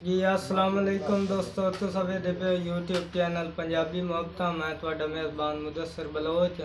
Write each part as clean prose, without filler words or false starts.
जी अस्सलाम वालेकुम दोस्तों, तुम सब दे पे यूट्यूब चैनल पंजाबी मुहब्बत। मैं ਤੁਹਾਡਾ मेहरबान मुदस्सर बलोच।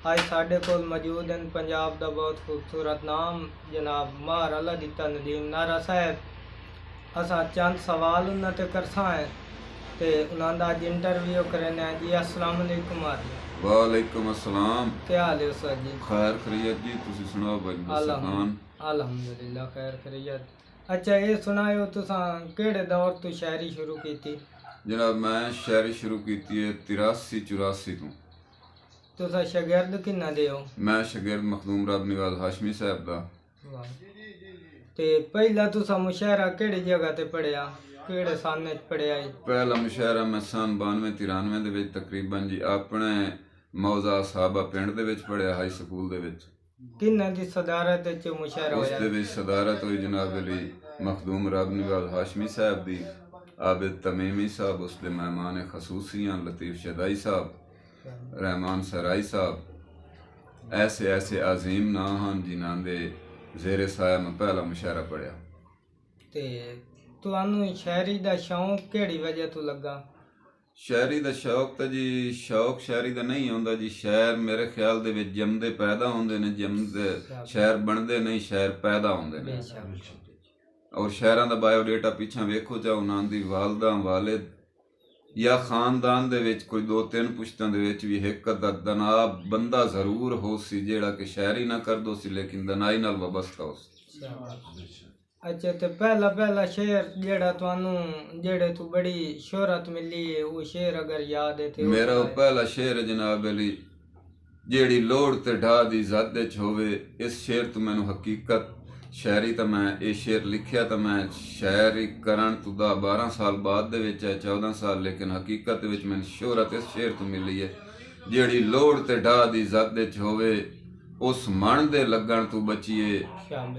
आज साढ़े कोल मौजूद हैं पंजाब का बहुत खूबसूरत नाम जनाब मार अल्लाह दिता नदीम नारा साहब। असा चंद सवाल उन्होंने करसा है तो उन्होंने अज इंटरव्यू करना है जी। अस्सलाम वालेकुम मार जी। वालेकुम अस्सलाम। क्या हाल है सर जी? खैर खैरियत जी, तुसी सुनाओ भाई खान? अल्हम्दुलिल्लाह खैर खैरियत। अच्छा ये सुनाओ तुसा केड़े दौर तो शायरी शुरू की थी? जनाब मैं शायरी शुरू की है 83-84 तो। तुसा शागिर्द किन्ना दे हो? मैं शागिर्द मखदूम रब निवाज हाशमी साहब दा। ते पहला तुसा मुशायरा केड़ी जगह ते पढ़िया, केड़े सन च पढ़िया? पहला मुशायरा मैं सन 92-93 दे विच तकरीबन जी अपने मौजा साहबा पिंड दे विच पढ़िया, हाई स्कूल दे विच। किन्ना दी सदारत च मुशायरा होया? उस दे विच सदारत हुई जनाब अली मखदूम रब निवाज हाशमी साहब दी, आबिद तमीमी साहब, उसके मेहमान खसूसियाँ लतीफ़ शदाई साहब, रहमान सराई साहब, ऐसे ऐसे अजीम ना हैं जिन्हां दे जेरे साया मैं पहला मुशायरा पढ़िया। ते तुहानू शायरी दा शौक केड़ी वजह तो लगा? शायरी दा शौक तो जी शौक शायरी दा नहीं होंदा जी। शायर मेरे ख्याल दे विच जमदे पैदा होंदे ने, जमदे शायर बनदे नहीं, शायर पैदा होंदे ने। और शायरां दा बायोडेटा पिछा वेखो चाहे उन्हां दी वालदा वालिद या खानदान दे विच कोई 2-3 पुश्तां दे विच भी एक अद्धा दनाब बंदा जरूर हो सी जेड़ा कि शायरी ना करदो सी लेकिन दनाई नाल वाबस्ता हो सी। अच्छा तो पहला शेर जेड़ा तुहानू जेड़े तू बड़ी शोहरत मिली है वो शेर अगर याद है तो? मेरा वो पहला शेर है जनाब अली, जेड़ी लोड़ ते ढा दी ज़द विच होवे। इस शेर तो मैनू हकीकत शायरी तो मैं ये शेर लिखिया तो मैं शायरी करन तो 12 साल बाद दे विच है, 14 साल, लेकिन हकीकत विच मैनू शोहरत इस शेर तो मिली है। जेड़ी लोड़ ते ढा दी ज़द विच होवे उस मन दे लगन तू बचिए,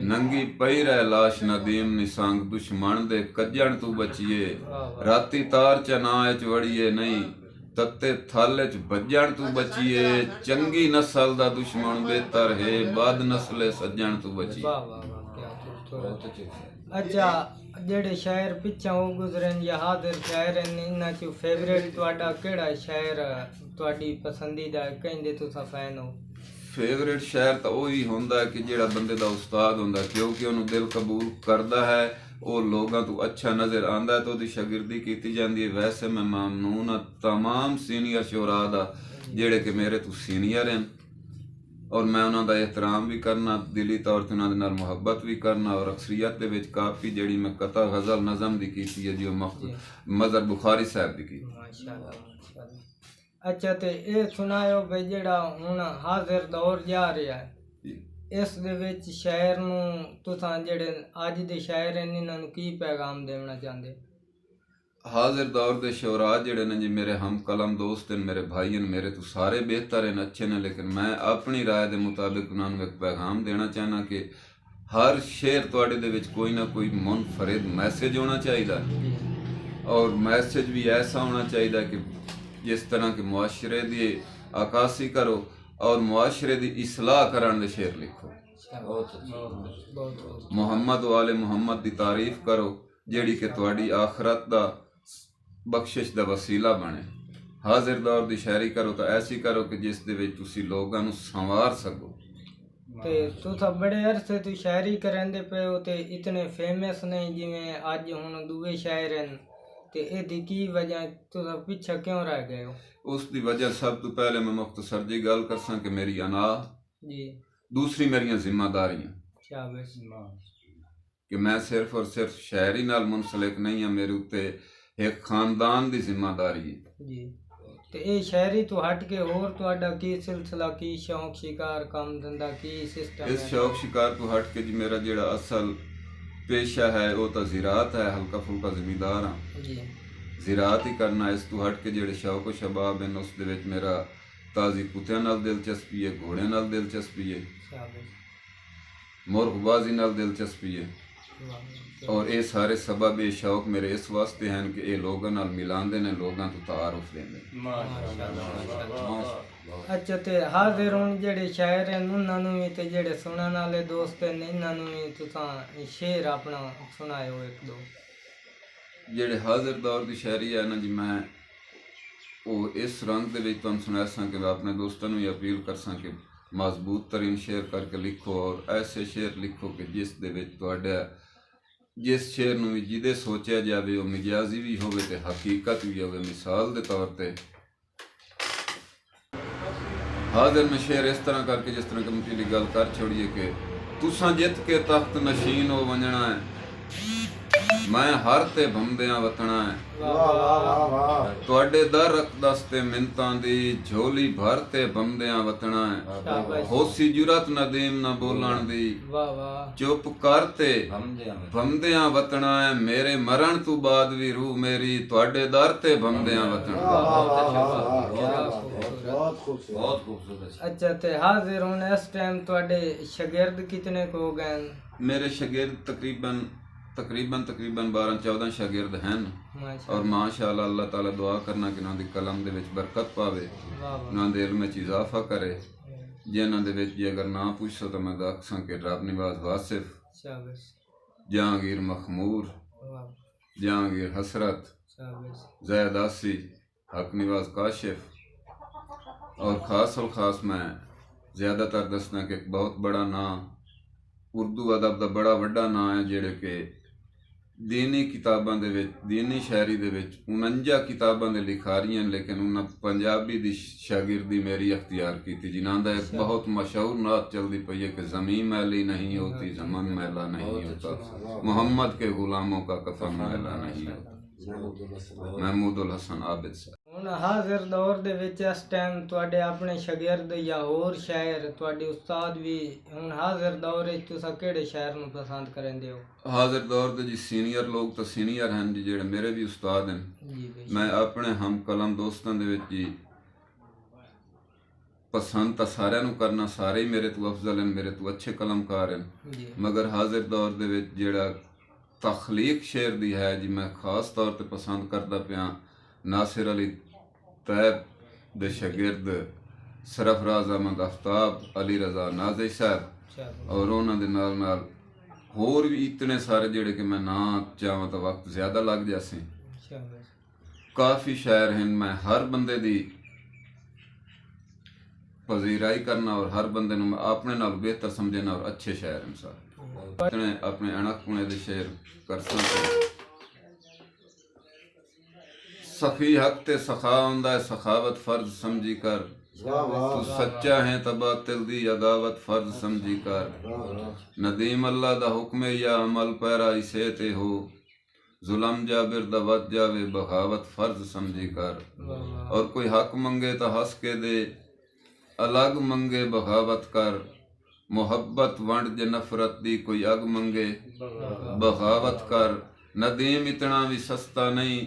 नंगी पई रह लाश नदीम निसंग दुश्मन दे कज्जण तू बचिए। राती तार च ना च वड़िए नहीं तत्ते थल च बज्जण तू बचिए। चंगी नस्ल दा दुश्मन बेहतर है बद नस्ले सज्जण तू बचिए। अच्छा जेड़े शायर पिछा हो गुजरे या हाजिर शायर इन्हां च फेवरेट तुहाडा केड़ा शायर तुहाडी पसंदीदा कहंदे तुसा फैन हो? फेवरेट शायर तो वही होंदा है कि जेड़ा बंदे दा उस्ताद होंदा, क्योंकि उन्होंने दिल कबूल करदा है, वो लोगों तो अच्छा नज़र आंदा है तो उसकी शागिर्दी की जाती है। वैसे मैं ममनून हाँ तमाम सीनियर शोरा दा जेड़े कि मेरे तो सीनियर हैं, और मैं उन्हों का एहतराम भी करना, दिली तौर पर उन्होंने नाल मुहब्बत भी करना। और अक्सरियत दे विच काफ़ी जेड़ी मैं कथा गज़ल नज़म दी की है जी मज़हर बुखारी साहब दी की। अच्छा तो ये सुनाओ भाई जेड़ा हुण हाजिर दौर जा रहा है इस दे विच शायर नू तुसां जेड़े अज दे शायर हैं इन्हां नू की पैगाम देना चाहते? हाजिर दौर के शोरा जेड़े ने जी मेरे हम कलम दोस्त हैं, मेरे भाई हैं, मेरे तो सारे बेहतर हैं, अच्छे ने, लेकिन मैं अपनी राय के मुताबिक उन्होंने एक पैगाम देना चाहना कि हर शेर तुहाडे दे विच कोई ना कोई मुनफरिद मैसेज होना चाहिए, और मैसेज भी ऐसा होना चाहिए कि जिस तरह के मुआशरे की अक्कासी करो और मुआशरे की इसलाह करन दे शेर लिखो। मुहम्मद वाले मुहम्मद की तारीफ करो जेड़ी कि तुहाडी आखरत दा बख्शिश दा वसीला बने। हाजिर दौर की शायरी करो तो ऐसी करो कि जिस दे विच तुसी लोगां नू संवार सको। ते तुसा बड़े अरसे तो शायरी करंदे पे हो ते इतने फेमस नहीं जिवें अज हुण दूए शायर हैं, ते एदी की वजह तुसा पीछे क्यों रह गए हो? उसकी वजह सब तो पहले मैं मुख्तसर जी गल करसा कि मेरी अना जी, दूसरी मेरियां जिम्मेदारियां कि मैं सिर्फ और सिर्फ शायरी नाल मुनसलिक नहीं है, मेरे उत्ते एक खानदान की जिम्मेदारी है जी। तो ये शायरी तो हट के होर तुहाडा की सिलसिला, की शौक शिकार काम धंधा की सिस्टम? इस शौक शिकार तो हट के जी मेरा जेड़ा असल पेशा है वो तो ज़राअत है, हल्का फुल्का जिमीदार हाँ जी, ज़राअत ही करना। इस तो हट के जेड़े शौक व शबाब हैं उस दे विच मेरा ताज़ी कुत्तियां नाल दिलचस्पी है, घोड़े नाल दिलचस्पी है, मुर्गबाजी नाल दिलचस्पी है, और ये सारे सबब ये शौक मेरे इस वास्ते हैं कि ये लोगों नाल मिलांदे ने, लोगों तो तारुफ देंदे। अच्छा ते हाजिर हुण जेड़े शायर हैं उन्हां नू भी ते जेड़े सुनन वाले दोस्त हैं इन्हां नू भी तुसां शेर अपना सुनाओ एक दो। ਜਿਹੜੇ ਹਾਜ਼ਰ ਦੌਰ ਦੀ ਸ਼ਾਇਰੀ ਹੈ ਨਾ ਜੀ, ਮੈਂ ਉਹ ਇਸ ਰੰਗ ਦੇ ਵਿੱਚ ਤੁਹਾਨੂੰ ਸੁਣਾ ਸਾਂ ਕਿ ਮੈਂ ਆਪਣੇ ਦੋਸਤਾਂ ਨੂੰ ਇਹ ਅਪੀਲ ਕਰ ਸਾਂ ਕਿ ਮਜ਼ਬੂਤ ਤਰੀਨ ਸ਼ੇਰ ਕਰਕੇ ਲਿਖੋ, ਔਰ ਐਸੇ ਸ਼ੇਰ ਲਿਖੋ ਕਿ ਜਿਸ ਦੇ ਵਿੱਚ ਤੁਹਾਡਾ ਜਿਸ ਸ਼ੇਰ ਨੂੰ ਵੀ ਜਿਹਦੇ ਸੋਚਿਆ ਜਾਵੇ ਉਹ ਮਿਜਾਜ਼ੀ ਵੀ ਹੋਵੇ ਤੇ ਹਕੀਕਤ ਵੀ ਹੋਵੇ। ਮਿਸਾਲ ਦੇ ਤੌਰ ਤੇ ਹਾਜ਼ਰ में शेर इस तरह करके जिस तरह की पिछली गल कर छोड़िए कि तुसां जित के तख्त नशीन हो वंजना है, मैं हर ते भमदियां वतना है, तुहाडे दर रखदस ते मिन्नतां दी झोली भर ते भमदियां वतना है, होसी जुरत नदीम ना बोलण दी, चुप कर ते भमदियां वतना है, मेरे मरण तू बाद भी रूह मेरी तुहाडे दर ते भमदियां वतना। बहुत खूबसूरत। अच्छा, ते हाजिर हुन इस टाइम तुहाडे शागिर्द कितने को हो गए? मेरे शागिर्द तकरीबन 12-14 शागिर्द हैं, और माशाअल्लाह अल्लाह ताला दुआ करना कि उन्हां दी कलम दे विच बरकत पावे, उन्हां दे इल्म च इजाफा करे। जिन्हां दे विच जे अगर ना पुछो तो मैं दसां कि रब निवाज वासिफ, जहांगीर मखमूर, जहांगीर हसरत, जैद आसी, हक निवाज काशिफ, और ख़ास मैं ज़्यादातर दसना कि एक बहुत बड़ा नाम उर्दू अदब का बड़ा वड्डा नाम है जेड़े कि दीनी किताबां दे विच दीनी शायरी दे विच 49 किताबां दे लिखारी हैं, लेकिन उन्हें पंजाबी दी शागिर्दी मेरी अख्तियार की थी। जिन्हां दा एक बहुत मशहूर नात चलती पई है कि ज़मीन मैली नहीं होती, ज़मन मैला नहीं होता, मोहम्मद के गुलामों का कफन मैला नहीं होता। महमूदुल हसन आबिद साहब। ਹੁਣ ਹਾਜ਼ਰ ਦੌਰ ਦੇ ਵਿੱਚ ਇਸ ਟਾਈਮ ਤੁਹਾਡੇ ਆਪਣੇ ਸ਼ਾਗਿਰਦ ਜਾਂ ਹੋਰ ਸ਼ਾਇਰ ਤੁਹਾਡੇ ਉਸਤਾਦ ਵੀ ਹੁਣ ਹਾਜ਼ਰ ਦੌਰ ਵਿੱਚ ਤੁਸੀਂ ਕਿਹੜੇ ਸ਼ਾਇਰ ਨੂੰ ਪਸੰਦ ਕਰਦੇ ਹੋ? ਹਾਜ਼ਰ ਦੌਰ ਦੇ ਜੀ ਸੀਨੀਅਰ ਲੋਕ ਤਾਂ ਸੀਨੀਅਰ ਹਨ ਜੀ, ਜਿਹੜੇ ਮੇਰੇ ਵੀ ਉਸਤਾਦ ਹਨ ਜੀ। ਮੈਂ ਆਪਣੇ ਹਮ ਕਲਮ ਦੋਸਤਾਂ ਦੇ ਵਿੱਚ ਜੀ ਪਸੰਦ ਤਾਂ ਸਾਰਿਆਂ ਨੂੰ ਕਰਨਾ, ਸਾਰੇ ਹੀ ਮੇਰੇ ਤੋਂ ਅਫਜ਼ਲ ਹਨ, ਮੇਰੇ ਤੋਂ ਅੱਛੇ ਕਲਮਕਾਰ ਹਨ ਜੀ। ਮਗਰ ਹਾਜ਼ਰ ਦੌਰ ਦੇ ਵਿੱਚ ਜਿਹੜਾ ਤਖਲੀਕ ਸ਼ੇਰ ਦੀ ਹੈ ਜੀ, ਮੈਂ ਖਾਸ ਤੌਰ ਤੇ ਪਸੰਦ ਕਰਦਾ ਪਿਆ नासिर अली तैब दे शागिर्द सरफराज अहमद आफ्ताब, अली रजा नाज़ी साहब, और उन्होंने दे नाल नाल होर भी इतने सारे जेड़े कि मैं ना चाहां तो वक्त ज़्यादा लग जासे। काफ़ी शायर हैं, मैं हर बंदे दी पजीराई करना और हर बंदे नूं अपने नाल बेहतर समझना, और अच्छे शायर हैं सारे अपने अणक पुणे दे शेर कर सकते। सखी हक ते सखा हुंदा है, सखावत फर्ज समझी कर, तू सच्चा है तबातिल दी अदावत फर्ज समझी कर, नदीम अल्लाह दा हुक्म या अमल पैरा इसे ते हो, जुलम जाबिर दा वत जावे बगावत फर्ज समझी कर, और कोई हक मंगे तो हंस के दे, अलग मंगे बगावत कर, मोहब्बत वंड जे नफरत दी कोई अग मंगे बगावत कर, नदीम इतना भी सस्ता नहीं,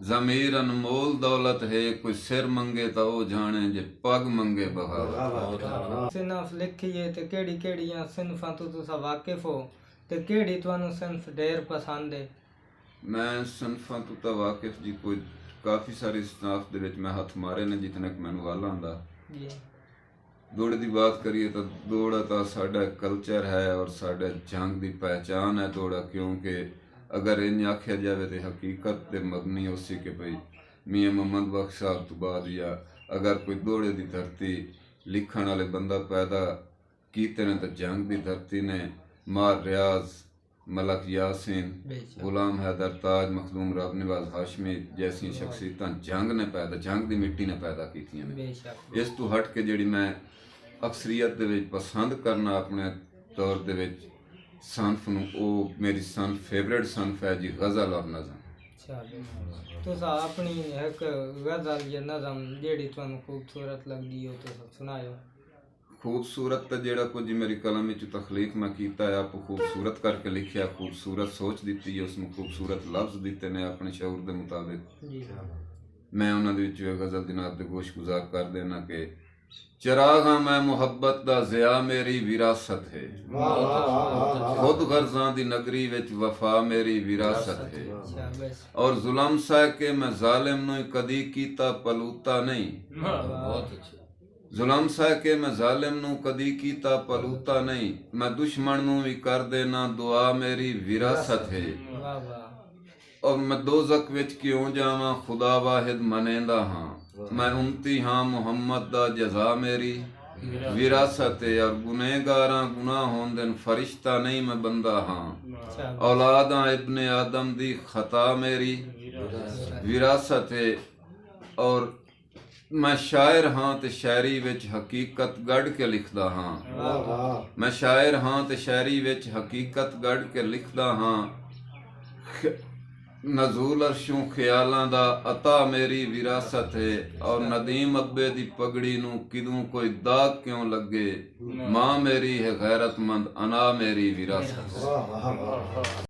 ज़मीर अनमोल दौलत है, कोई सिर मंगे तो वो जाने जे पग मंगे बगावत। सिनफ लिखिए ते केड़ी केड़ियां सिनफां तो तुसा वाकिफ हो ते केड़ी तुहानू सिनफ ढेर पसंद है? मैं सिनफां तो ਤਾਂ वाकिफ जी कोई काफ़ी सारी सिनफ दे विच मैं हथ मारे ने जितने कि मैनू वाल आंदा जी। दौड़ की बात करिए तो दौड़ा तो साडा कल्चर है और साडा जंग की पहचान है दौड़ा, क्योंकि अगर इन आख्या जाए तो हकीकत ते मबनी उसी कि भाई मियाँ मोहम्मद बख्श साहब तो बाद या अगर कोई दौड़े की धरती लिखण वाले बंदा पैदा कीते ने तो जंग की धरती ने मार रियाज, मलक यासीन, गुलाम हैदर, ताज मखदूम, रब निवाज हाशमी जैसी शख्सियतां जंग ने पैदा, जंग की मिट्टी ने पैदा कीतियां ने। इस तो हट के जिहड़ी मैं अक्सरीयत दे विच पसंद करना अपने दौर दे विच सनफ नूं, ਉਹ ਮੇਰੀ ਸਨਫ ਫੇਵਰੇਟ ਸਨਫ ਹੈ ਜੀ ਗਜ਼ਲ ਔਰ ਨਜ਼ਮ। तुसा अपनी एक गजल या नज़म जेड़ी तुहानू खूबसूरत लगदी हो तुसा सुनायो। खूबसूरत तो जेड़ा कुछ मेरी कलम विच तखलीक मैं कीता है, आप खूबसूरत करके लिखिया, खूबसूरत सोच दी है, उसमें खूबसूरत लफ्ज़ दिते ने अपने शऊर के मुताबिक। मैं उन्हां दे विच गज़ल दी नात दे गोश गुजार कर देना कि चरागा मैं मुहब्बत दा ज़िया मेरी विरासत है, खुद गर्ज़ां दी नगरी विच वफा मेरी विरासत है, और जुल्म सह के मैं जालिम नूं कदी कीता पलूता नहीं, जुल्म सह के मैं जालिम नूं कदी कीता पलूता नहीं, मैं दुश्मन नूं भी कर देना दुआ मेरी विरासत है, ਔਰ ਮੈਂ ਦੋਜ਼ਖ ਵਿੱਚ ਕਿਉਂ ਜਾਵਾਂ ਖੁਦਾ ਵਾਹਿਦ ਮਨੇਂਦਾ ਹਾਂ ਮੈਂ ਉਮਤੀ ਹਾਂ ਮੁਹੰਮਦ ਦਾ ਜਜ਼ਾ ਮੇਰੀ ਵਿਰਾਸਤ ਹੈ ਔਰ ਗੁਨਹਗਾਰਾਂ ਗੁਨਾਹ ਹੋਣ ਦਿਨ ਫਰਿਸ਼ਤਾ ਨਹੀਂ ਮੈਂ ਬੰਦਾ ਹਾਂ ਔਲਾਦਾਂ ਇਬਨ ਆਦਮ ਦੀ ਖਤਾ ਮੇਰੀ ਵਿਰਾਸਤ ਹੈ ਔਰ ਮੈਂ ਸ਼ਾਇਰ ਹਾਂ ਤੇ ਸ਼ਾਇਰੀ ਵਿੱਚ ਹਕੀਕਤ ਗੜ ਕੇ ਲਿਖਦਾ ਹਾਂ ਮੈਂ ਸ਼ਾਇਰ ਹਾਂ ਤੇ ਸ਼ਾਇਰੀ ਵਿੱਚ ਹਕੀਕਤ ਗੜ ਕੇ ਲਿਖਦਾ ਹਾਂ ਨਜ਼ੂਲ ਅਰਸ਼ੋਂ ਖਿਆਲਾਂ ਦਾ ਅਤਾ ਮੇਰੀ ਵਿਰਾਸਤ ਹੈ ਔਰ ਨਦੀਮ ਅੱਬੇ ਦੀ ਪਗੜੀ ਨੂੰ ਕਿਦੋਂ ਕੋਈ ਦਾਗ ਕਿਉਂ ਲੱਗੇ ਮਾਂ ਮੇਰੀ ਹੈ ਗੈਰਤਮੰਦ ਅਨਾ ਮੇਰੀ ਵਿਰਾਸਤ